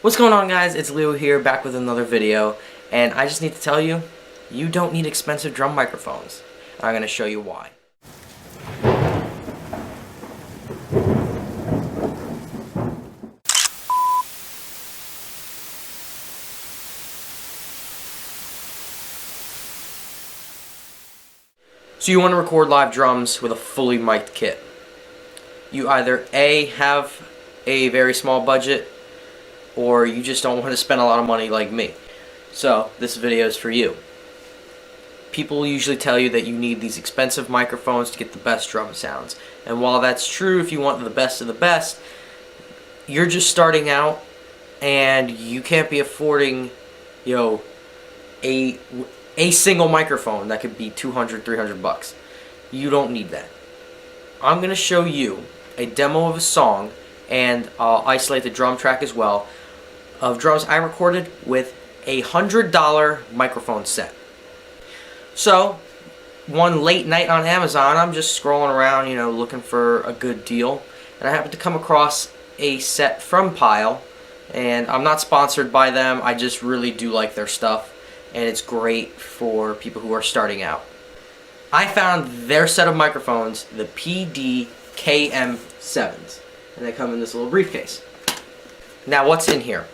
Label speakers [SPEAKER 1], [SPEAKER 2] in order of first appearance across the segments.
[SPEAKER 1] What's going on, guys? It's Leo here, back with another video, and I just need to tell you, you don't need expensive drum microphones. I'm going to show you why. So you want to record live drums with a fully mic'd kit. You either A, have a very small budget, or you just don't want to spend a lot of money like me. So this video is for you. People usually tell you that you need these expensive microphones to get the best drum sounds. And while that's true, if you want the best of the best, you're just starting out and you can't be affording, a single microphone that could be $200, $300. You don't need that. I'm going to show you a demo of a song, and I'll isolate the drum track as well, of drums I recorded with a $100 microphone set. So, one late night on Amazon, I'm just scrolling around, looking for a good deal, and I happened to come across a set from Pyle, and I'm not sponsored by them, I just really do like their stuff, and it's great for people who are starting out. I found their set of microphones, the PDKM7s, and they come in this little briefcase. Now what's in here?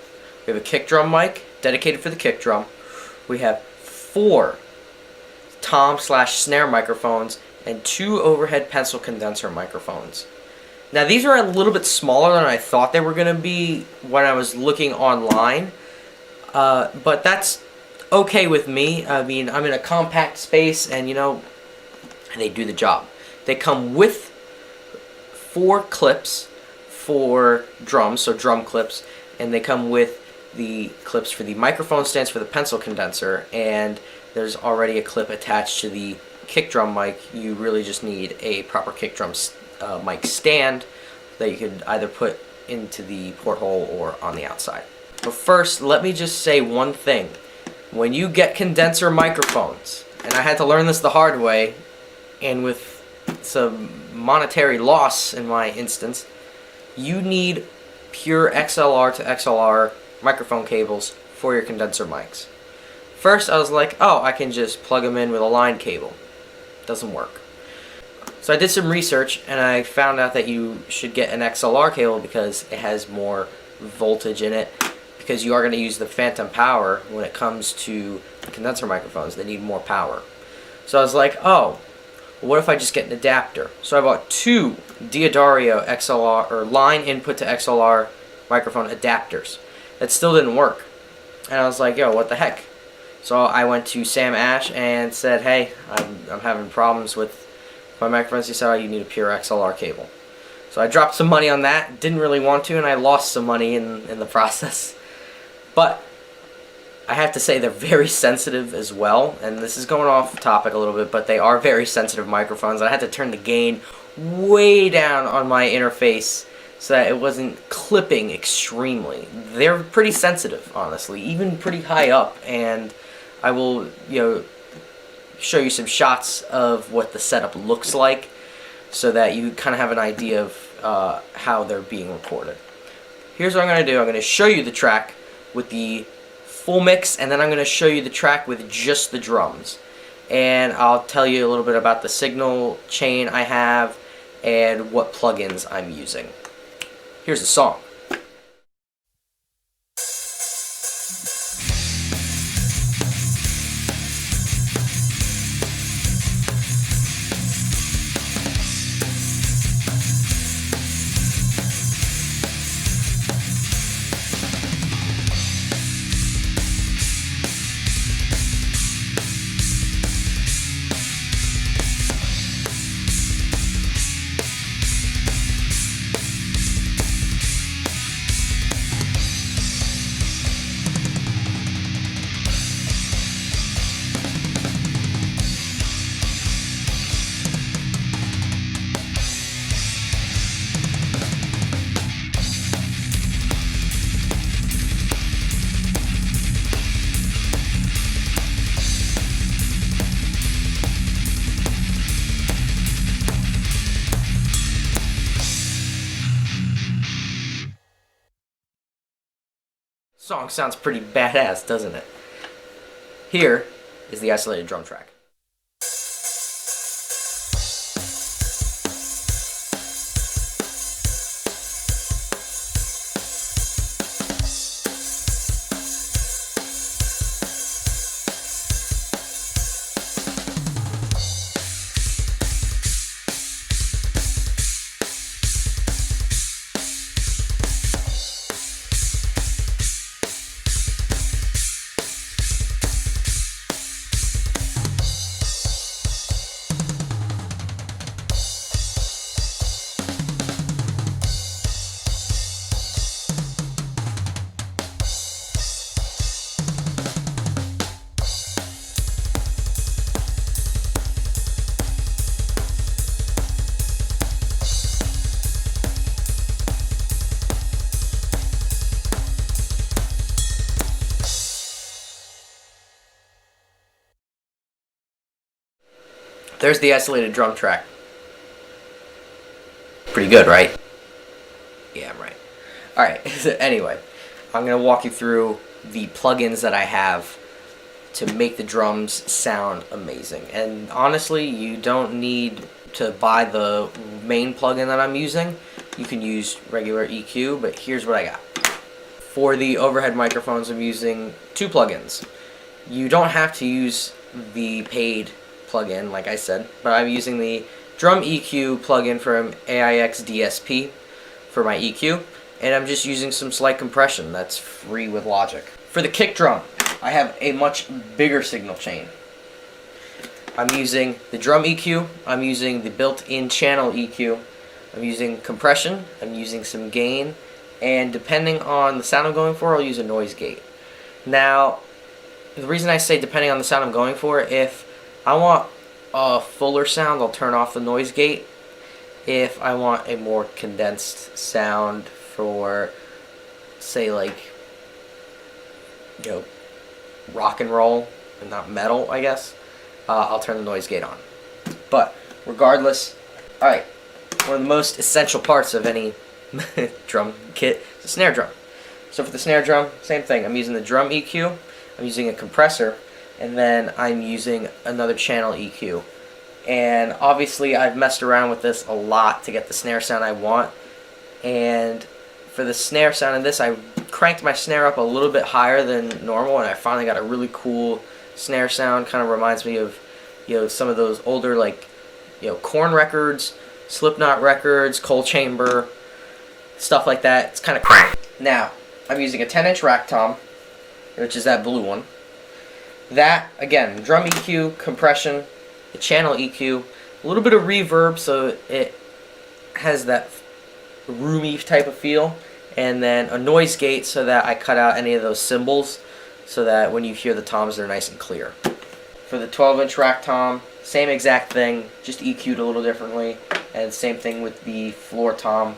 [SPEAKER 1] We have a kick drum mic, dedicated for the kick drum. We have 4 tom/snare microphones and 2 overhead pencil condenser microphones. Now these are a little bit smaller than I thought they were going to be when I was looking online, but that's okay with me. I mean, I'm in a compact space, and they do the job. They come with 4 clips for drums, so drum clips, and they come with the clips for the microphone stands for the pencil condenser, and there's already a clip attached to the kick drum mic. You really just need a proper kick drum mic stand that you could either put into the porthole or on the outside. But first, let me just say one thing. When you get condenser microphones, and I had to learn this the hard way, and with some monetary loss in my instance, you need pure XLR to XLR microphone cables for your condenser mics. First I was like, oh, I can just plug them in with a line cable. Doesn't work. So I did some research, and I found out that you should get an XLR cable because it has more voltage in it, because you are going to use the phantom power when it comes to the condenser microphones. They need more power. So I was like, oh, what if I just get an adapter? So I bought 2 D'Addario XLR, or line input to XLR microphone adapters. That still didn't work. And I was like, yo, what the heck? So I went to Sam Ash and said, hey, I'm having problems with my microphones. He said, oh, you need a pure XLR cable. So I dropped some money on that. Didn't really want to, and I lost some money in the process. But I have to say they're very sensitive as well, and this is going off topic a little bit, but they are very sensitive microphones. I had to turn the gain way down on my interface so that it wasn't clipping extremely. They're pretty sensitive, honestly, even pretty high up, and I will, show you some shots of what the setup looks like so that you kind of have an idea of how they're being recorded. Here's what I'm going to do. I'm going to show you the track with the full mix, and then I'm going to show you the track with just the drums. And I'll tell you a little bit about the signal chain I have and what plugins I'm using. Here's the song. Song sounds pretty badass, doesn't it? Here is the isolated drum track. There's the isolated drum track. Pretty good, right? Yeah, I'm right. Alright, so anyway, I'm going to walk you through the plugins that I have to make the drums sound amazing. And honestly, you don't need to buy the main plugin that I'm using. You can use regular EQ, but here's what I got. For the overhead microphones, I'm using two plugins. You don't have to use the paid plugin, like I said, but I'm using the Drum EQ plugin from AIX DSP for my EQ, and I'm just using some slight compression that's free with Logic. For the kick drum, I have a much bigger signal chain. I'm using the drum EQ, I'm using the built-in channel EQ, I'm using compression, I'm using some gain, and depending on the sound I'm going for, I'll use a noise gate. Now, the reason I say depending on the sound I'm going for, if I want a fuller sound, I'll turn off the noise gate. If I want a more condensed sound for, say, like, you know, rock and roll and not metal, I guess, I'll turn the noise gate on. But regardless, alright, one of the most essential parts of any drum kit is the snare drum. So for the snare drum, same thing. I'm using the drum EQ, I'm using a compressor, and then I'm using another channel EQ. And obviously I've messed around with this a lot to get the snare sound I want. And for the snare sound in this, I cranked my snare up a little bit higher than normal, and I finally got a really cool snare sound. Kind of reminds me of, you know, some of those older, like, you know, Korn records, Slipknot records, Coal Chamber, stuff like that. It's kind of cool. Now, I'm using a 10-inch rack tom, which is that blue one. That, again, drum EQ, compression, the channel EQ, a little bit of reverb so it has that roomy type of feel, and then a noise gate so that I cut out any of those cymbals so that when you hear the toms, they're nice and clear. For the 12-inch rack tom, same exact thing, just EQ'd a little differently, and same thing with the floor tom,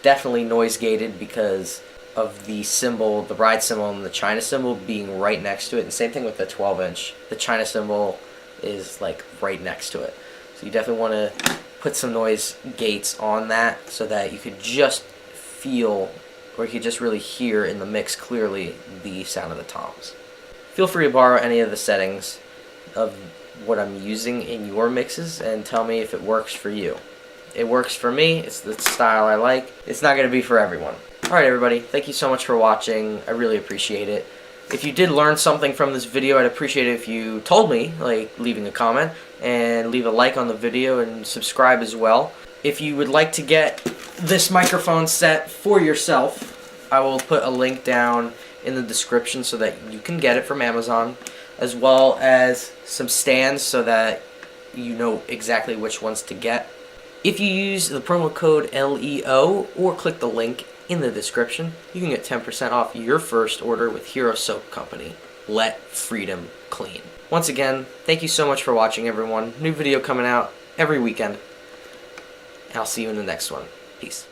[SPEAKER 1] definitely noise gated because of the cymbal, the ride cymbal and the China cymbal being right next to it, and same thing with the 12-inch. The China cymbal is like right next to it. So you definitely want to put some noise gates on that so that you could just feel, or you could just really hear in the mix clearly the sound of the toms. Feel free to borrow any of the settings of what I'm using in your mixes and tell me if it works for you. It works for me, it's the style I like. It's not going to be for everyone. Alright everybody, thank you so much for watching. I really appreciate it. If you did learn something from this video, I'd appreciate it if you told me, like leaving a comment, and leave a like on the video and subscribe as well. If you would like to get this microphone set for yourself, I will put a link down in the description so that you can get it from Amazon, as well as some stands so that you know exactly which ones to get. If you use the promo code LEO or click the link in the description, you can get 10% off your first order with Hero Soap Company. Let freedom clean. Once again, thank you so much for watching, everyone. New video coming out every weekend. And I'll see you in the next one. Peace.